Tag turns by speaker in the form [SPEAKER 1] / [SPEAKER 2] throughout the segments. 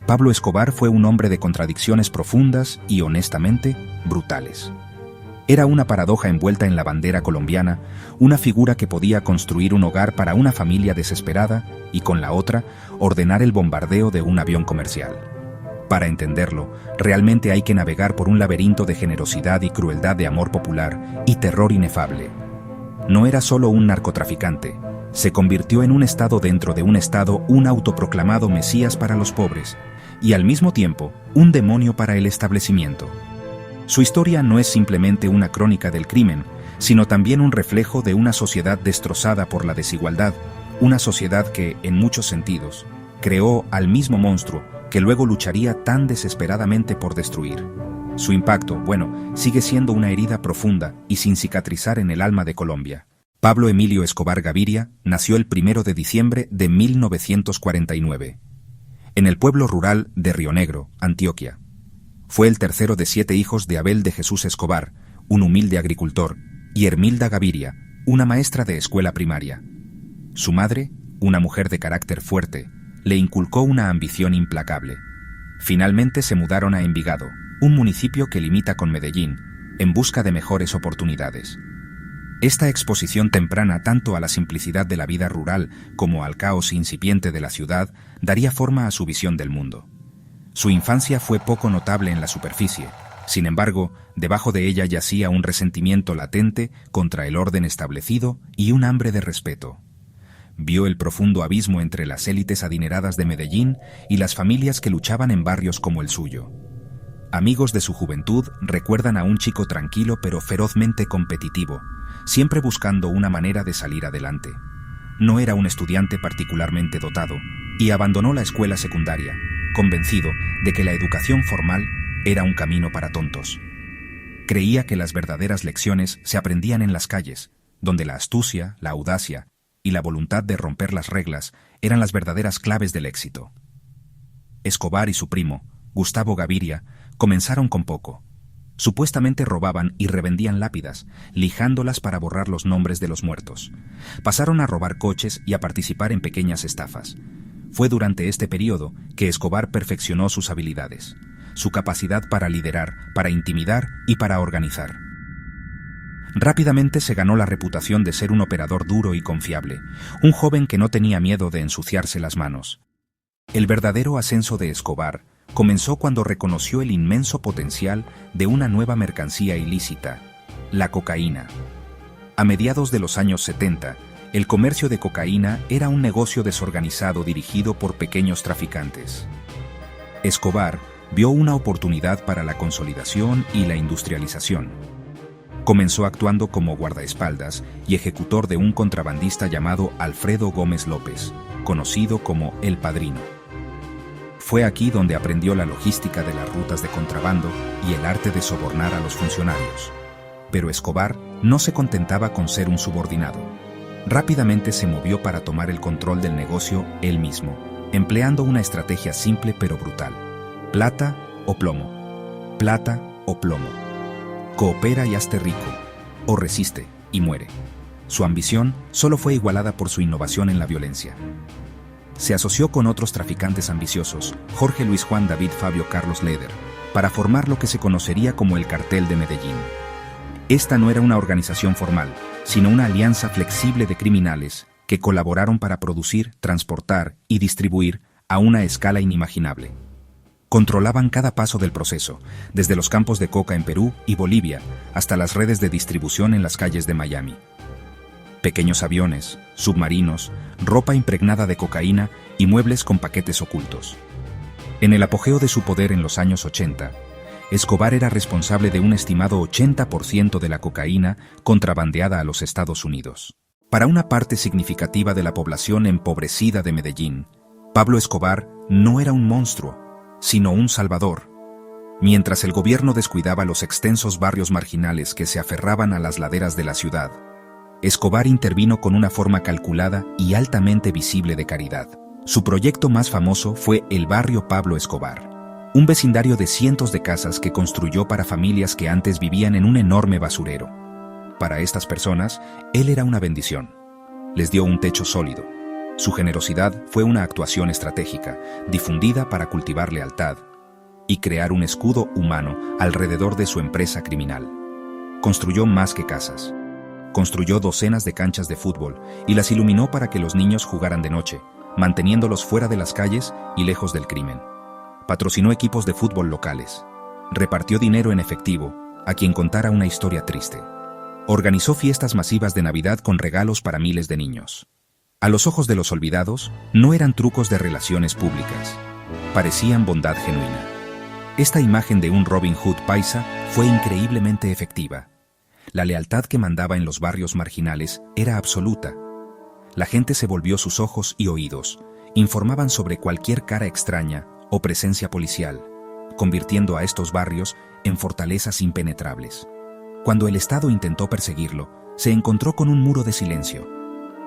[SPEAKER 1] Pablo Escobar fue un hombre de contradicciones profundas y, honestamente, brutales. Era una paradoja envuelta en la bandera colombiana, una figura que podía construir un hogar para una familia desesperada y, con la otra, ordenar el bombardeo de un avión comercial. Para entenderlo, realmente hay que navegar por un laberinto de generosidad y crueldad, de amor popular y terror inefable. No era solo un narcotraficante, se convirtió en un Estado dentro de un Estado, un autoproclamado Mesías para los pobres, y al mismo tiempo, un demonio para el establecimiento. Su historia no es simplemente una crónica del crimen, sino también un reflejo de una sociedad destrozada por la desigualdad, una sociedad que, en muchos sentidos, creó al mismo monstruo que luego lucharía tan desesperadamente por destruir. Su impacto, sigue siendo una herida profunda y sin cicatrizar en el alma de Colombia. Pablo Emilio Escobar Gaviria nació el 1 de diciembre de 1949, en el pueblo rural de Río Negro, Antioquia. Fue el tercero de 7 hijos de Abel de Jesús Escobar, un humilde agricultor, y Hermilda Gaviria, una maestra de escuela primaria. Su madre, una mujer de carácter fuerte, le inculcó una ambición implacable. Finalmente se mudaron a Envigado, un municipio que limita con Medellín, en busca de mejores oportunidades. Esta exposición temprana tanto a la simplicidad de la vida rural como al caos incipiente de la ciudad daría forma a su visión del mundo. Su infancia fue poco notable en la superficie, sin embargo, debajo de ella yacía un resentimiento latente contra el orden establecido y un hambre de respeto. Vio el profundo abismo entre las élites adineradas de Medellín y las familias que luchaban en barrios como el suyo. Amigos de su juventud recuerdan a un chico tranquilo pero ferozmente competitivo, siempre buscando una manera de salir adelante. No era un estudiante particularmente dotado y abandonó la escuela secundaria, convencido de que la educación formal era un camino para tontos. Creía que las verdaderas lecciones se aprendían en las calles, donde la astucia, la audacia y la voluntad de romper las reglas eran las verdaderas claves del éxito. Escobar y su primo, Gustavo Gaviria, comenzaron con poco. Supuestamente robaban y revendían lápidas, lijándolas para borrar los nombres de los muertos. Pasaron a robar coches y a participar en pequeñas estafas. Fue durante este periodo que Escobar perfeccionó sus habilidades, su capacidad para liderar, para intimidar y para organizar. Rápidamente se ganó la reputación de ser un operador duro y confiable, un joven que no tenía miedo de ensuciarse las manos. El verdadero ascenso de Escobar comenzó cuando reconoció el inmenso potencial de una nueva mercancía ilícita, la cocaína. A mediados de los años 70, el comercio de cocaína era un negocio desorganizado dirigido por pequeños traficantes. Escobar vio una oportunidad para la consolidación y la industrialización. Comenzó actuando como guardaespaldas y ejecutor de un contrabandista llamado Alfredo Gómez López, conocido como El Padrino. Fue aquí donde aprendió la logística de las rutas de contrabando y el arte de sobornar a los funcionarios. Pero Escobar no se contentaba con ser un subordinado. Rápidamente se movió para tomar el control del negocio él mismo, empleando una estrategia simple pero brutal. Plata o plomo. Plata o plomo. Coopera y hazte rico, o resiste y muere. Su ambición solo fue igualada por su innovación en la violencia. Se asoció con otros traficantes ambiciosos, Jorge Luis Juan David Fabio Carlos Leder, para formar lo que se conocería como el Cartel de Medellín. Esta no era una organización formal, sino una alianza flexible de criminales que colaboraron para producir, transportar y distribuir a una escala inimaginable. Controlaban cada paso del proceso, desde los campos de coca en Perú y Bolivia hasta las redes de distribución en las calles de Miami. Pequeños aviones, submarinos, ropa impregnada de cocaína y muebles con paquetes ocultos. En el apogeo de su poder en los años 80, Escobar era responsable de un estimado 80% de la cocaína contrabandeada a los Estados Unidos. Para una parte significativa de la población empobrecida de Medellín, Pablo Escobar no era un monstruo, sino un salvador. Mientras el gobierno descuidaba los extensos barrios marginales que se aferraban a las laderas de la ciudad, Escobar intervino con una forma calculada y altamente visible de caridad. Su proyecto más famoso fue el barrio Pablo Escobar, un vecindario de cientos de casas que construyó para familias que antes vivían en un enorme basurero. Para estas personas, él era una bendición. Les dio un techo sólido, Su generosidad fue una actuación estratégica, difundida para cultivar lealtad y crear un escudo humano alrededor de su empresa criminal. Construyó más que casas. Construyó docenas de canchas de fútbol y las iluminó para que los niños jugaran de noche, manteniéndolos fuera de las calles y lejos del crimen. Patrocinó equipos de fútbol locales. Repartió dinero en efectivo a quien contara una historia triste. Organizó fiestas masivas de Navidad con regalos para miles de niños. A los ojos de los olvidados, no eran trucos de relaciones públicas. Parecían bondad genuina. Esta imagen de un Robin Hood paisa fue increíblemente efectiva. La lealtad que mandaba en los barrios marginales era absoluta. La gente se volvió sus ojos y oídos, informaban sobre cualquier cara extraña o presencia policial, convirtiendo a estos barrios en fortalezas impenetrables. Cuando el Estado intentó perseguirlo, se encontró con un muro de silencio.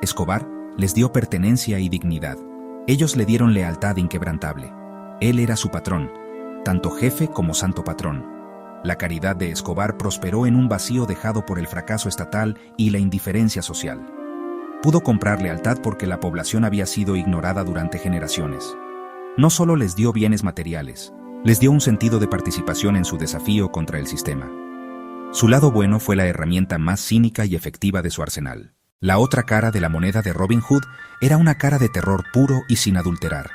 [SPEAKER 1] Escobar les dio pertenencia y dignidad. Ellos le dieron lealtad inquebrantable. Él era su patrón, tanto jefe como santo patrón. La caridad de Escobar prosperó en un vacío dejado por el fracaso estatal y la indiferencia social. Pudo comprar lealtad porque la población había sido ignorada durante generaciones. No solo les dio bienes materiales, les dio un sentido de participación en su desafío contra el sistema. Su lado bueno fue la herramienta más cínica y efectiva de su arsenal. La otra cara de la moneda de Robin Hood era una cara de terror puro y sin adulterar.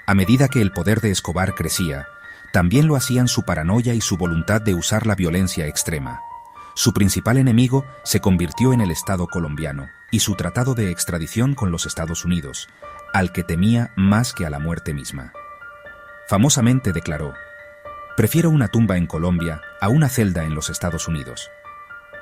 [SPEAKER 1] A medida que el poder de Escobar crecía, también lo hacían su paranoia y su voluntad de usar la violencia extrema. Su principal enemigo se convirtió en el Estado colombiano y su tratado de extradición con los Estados Unidos, al que temía más que a la muerte misma. Famosamente declaró: "Prefiero una tumba en Colombia a una celda en los Estados Unidos".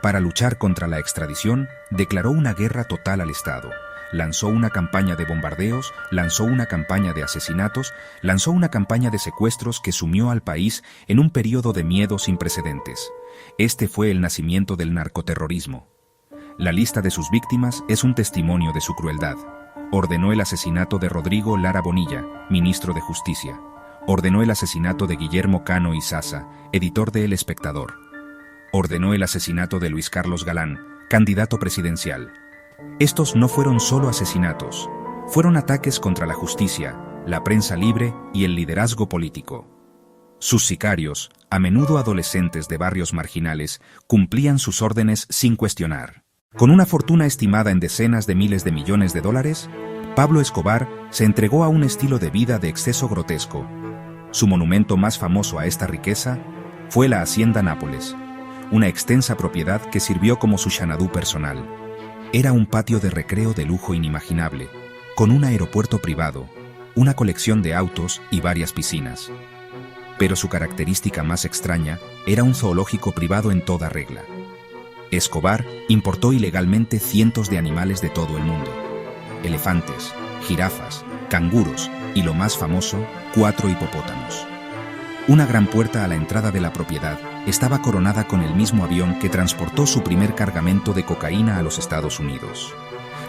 [SPEAKER 1] Para luchar contra la extradición, declaró una guerra total al Estado. Lanzó una campaña de bombardeos, lanzó una campaña de asesinatos, lanzó una campaña de secuestros que sumió al país en un periodo de miedo sin precedentes. Este fue el nacimiento del narcoterrorismo. La lista de sus víctimas es un testimonio de su crueldad. Ordenó el asesinato de Rodrigo Lara Bonilla, ministro de Justicia. Ordenó el asesinato de Guillermo Cano Izaza, editor de El Espectador. Ordenó el asesinato de Luis Carlos Galán, candidato presidencial. Estos no fueron solo asesinatos, fueron ataques contra la justicia, la prensa libre y el liderazgo político. Sus sicarios, a menudo adolescentes de barrios marginales, cumplían sus órdenes sin cuestionar. Con una fortuna estimada en decenas de miles de millones de dólares, Pablo Escobar se entregó a un estilo de vida de exceso grotesco. Su monumento más famoso a esta riqueza fue la Hacienda Nápoles, una extensa propiedad que sirvió como su Xanadu personal. Era un patio de recreo de lujo inimaginable, con un aeropuerto privado, una colección de autos y varias piscinas. Pero su característica más extraña era un zoológico privado en toda regla. Escobar importó ilegalmente cientos de animales de todo el mundo: elefantes, jirafas, canguros y, lo más famoso, 4 hipopótamos. Una gran puerta a la entrada de la propiedad estaba coronada con el mismo avión que transportó su primer cargamento de cocaína a los Estados Unidos.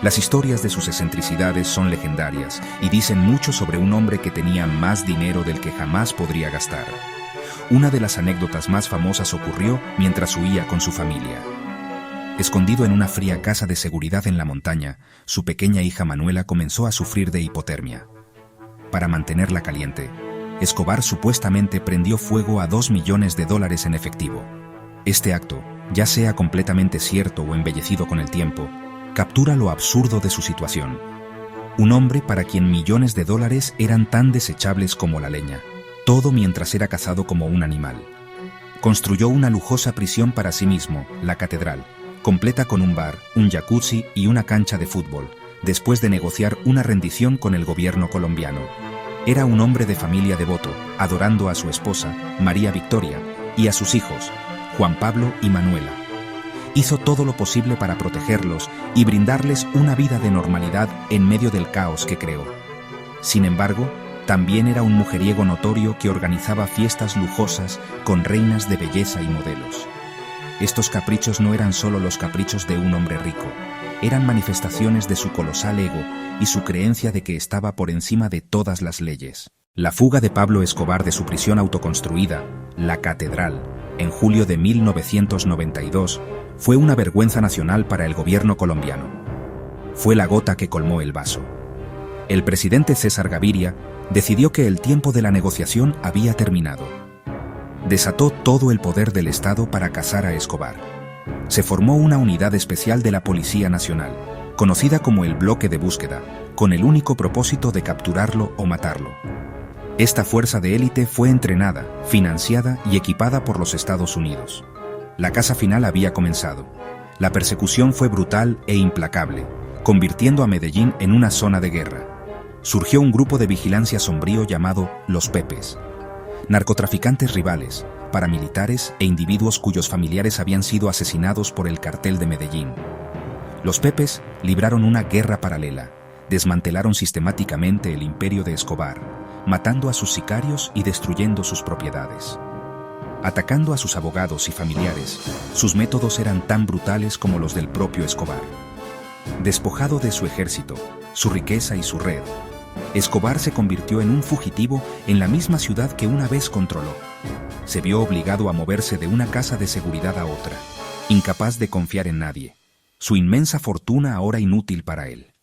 [SPEAKER 1] Las historias de sus excentricidades son legendarias y dicen mucho sobre un hombre que tenía más dinero del que jamás podría gastar. Una de las anécdotas más famosas ocurrió mientras huía con su familia. Escondido en una fría casa de seguridad en la montaña, su pequeña hija Manuela comenzó a sufrir de hipotermia. Para mantenerla caliente, Escobar supuestamente prendió fuego a $2 millones en efectivo. Este acto, ya sea completamente cierto o embellecido con el tiempo, captura lo absurdo de su situación. Un hombre para quien millones de dólares eran tan desechables como la leña, todo mientras era cazado como un animal. Construyó una lujosa prisión para sí mismo, la Catedral, completa con un bar, un jacuzzi y una cancha de fútbol, después de negociar una rendición con el gobierno colombiano. Era un hombre de familia devoto, adorando a su esposa, María Victoria, y a sus hijos, Juan Pablo y Manuela. Hizo todo lo posible para protegerlos y brindarles una vida de normalidad en medio del caos que creó. Sin embargo, también era un mujeriego notorio que organizaba fiestas lujosas con reinas de belleza y modelos. Estos caprichos no eran solo los caprichos de un hombre rico, eran manifestaciones de su colosal ego y su creencia de que estaba por encima de todas las leyes. La fuga de Pablo Escobar de su prisión autoconstruida, la Catedral, en julio de 1992, fue una vergüenza nacional para el gobierno colombiano. Fue la gota que colmó el vaso. El presidente César Gaviria decidió que el tiempo de la negociación había terminado. Desató todo el poder del Estado para cazar a Escobar. Se formó una unidad especial de la Policía Nacional, conocida como el Bloque de Búsqueda, con el único propósito de capturarlo o matarlo. Esta fuerza de élite fue entrenada, financiada y equipada por los Estados Unidos. La caza final había comenzado. La persecución fue brutal e implacable, convirtiendo a Medellín en una zona de guerra. Surgió un grupo de vigilancia sombrío llamado Los Pepes. Narcotraficantes rivales, paramilitares e individuos cuyos familiares habían sido asesinados por el cartel de Medellín. Los Pepes libraron una guerra paralela, desmantelaron sistemáticamente el imperio de Escobar, matando a sus sicarios y destruyendo sus propiedades. Atacando a sus abogados y familiares, sus métodos eran tan brutales como los del propio Escobar. Despojado de su ejército, su riqueza y su red, Escobar se convirtió en un fugitivo en la misma ciudad que una vez controló. Se vio obligado a moverse de una casa de seguridad a otra, incapaz de confiar en nadie, su inmensa fortuna ahora inútil para él.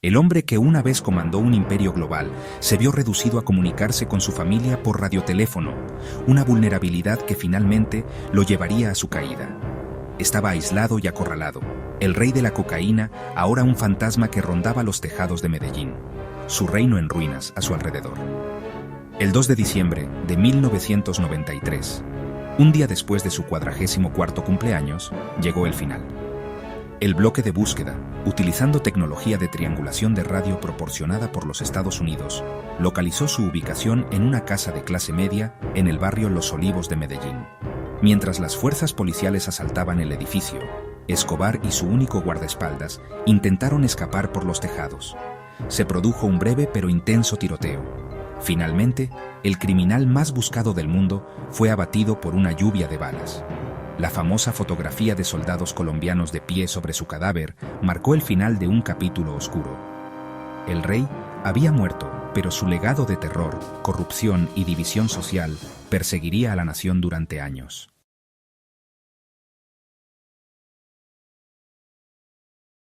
[SPEAKER 1] El hombre que una vez comandó un imperio global se vio reducido a comunicarse con su familia por radioteléfono, una vulnerabilidad que finalmente lo llevaría a su caída. Estaba aislado y acorralado, el rey de la cocaína, ahora un fantasma que rondaba los tejados de Medellín, su reino en ruinas a su alrededor. El 2 de diciembre de 1993, un día después de su 44º cumpleaños, llegó el final. El bloque de búsqueda, utilizando tecnología de triangulación de radio proporcionada por los Estados Unidos, localizó su ubicación en una casa de clase media en el barrio Los Olivos de Medellín. Mientras las fuerzas policiales asaltaban el edificio, Escobar y su único guardaespaldas intentaron escapar por los tejados. Se produjo un breve pero intenso tiroteo. Finalmente, el criminal más buscado del mundo fue abatido por una lluvia de balas. La famosa fotografía de soldados colombianos de pie sobre su cadáver marcó el final de un capítulo oscuro. El rey había muerto, pero su legado de terror, corrupción y división social perseguiría a la nación durante años.